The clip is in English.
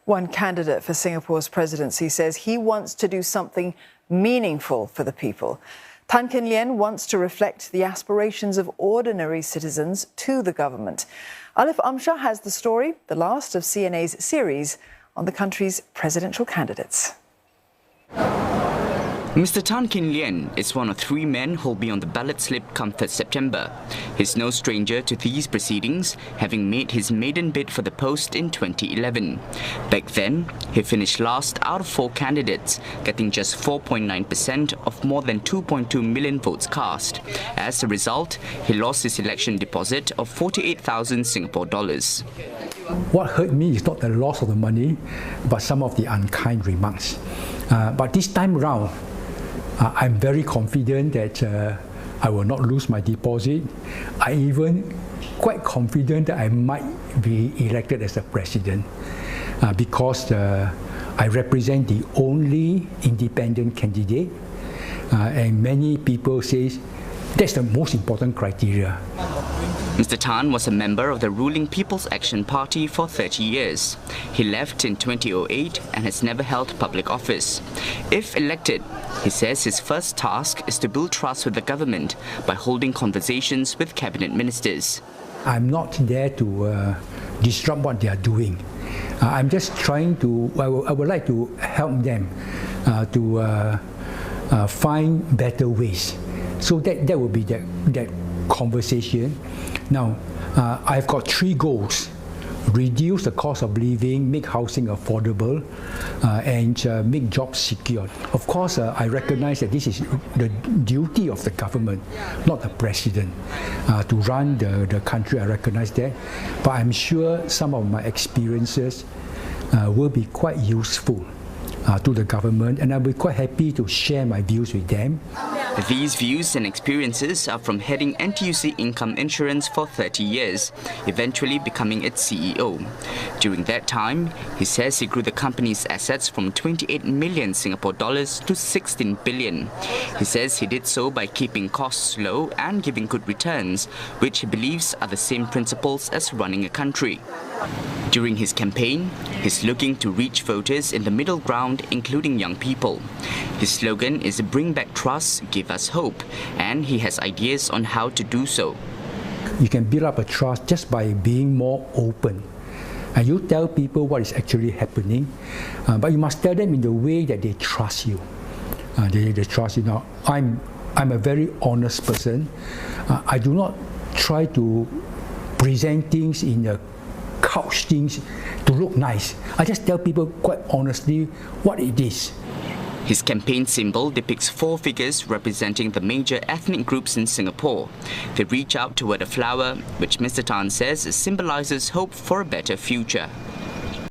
One candidate for Singapore's presidency says he wants to do something meaningful for the people. Tan Kin Lian wants to reflect the aspirations of ordinary citizens to the government. Alif Amshah has the story, the last of CNA's series on the country's presidential candidates. Mr. Tan Kin Lian is one of 3 men who'll be on the ballot slip come 3rd September. He's no stranger to these proceedings, having made his maiden bid for the post in 2011. Back then, he finished last out of 4 candidates, getting just 4.9% of more than 2.2 million votes cast. As a result, he lost his election deposit of 48,000 Singapore dollars. What hurt me is not the loss of the money, but some of the unkind remarks. But this time round, I'm very confident that I will not lose my deposit. I even quite confident that I might be elected as a president because I represent the only independent candidate, and many people say that's the most important criteria. Mr. Tan was a member of the ruling People's Action Party for 30 years. He left in 2008 and has never held public office. If elected, he says his first task is to build trust with the government by holding conversations with cabinet ministers. I'm not there to disrupt what they are doing. I'm just trying to, I would like to help them to find better ways. So that will be that conversation. Now, I've got 3 goals: reduce the cost of living, make housing affordable, and make jobs secure. Of course, I recognize that this is the duty of the government, not the president, to run the country. I recognize that. But I'm sure some of my experiences will be quite useful to the government, and I'll be quite happy to share my views with them. These views and experiences are from heading NTUC Income Insurance for 30 years, eventually becoming its CEO. During that time, he says he grew the company's assets from 28 million Singapore dollars to 16 billion. He says he did so by keeping costs low and giving good returns, which he believes are the same principles as running a country. During his campaign, he's looking to reach voters in the middle ground, including young people. His slogan is "Bring back trust, give us hope," and he has ideas on how to do so. You can build up a trust just by being more open. And you tell people what is actually happening, but you must tell them in the way that they trust you. They trust you. Now, I'm a very honest person. I do not try to present things in a couch things to look nice. I just tell people quite honestly what it is. His campaign symbol depicts 4 figures representing the major ethnic groups in Singapore. They reach out toward a flower, which Mr. Tan says symbolizes hope for a better future.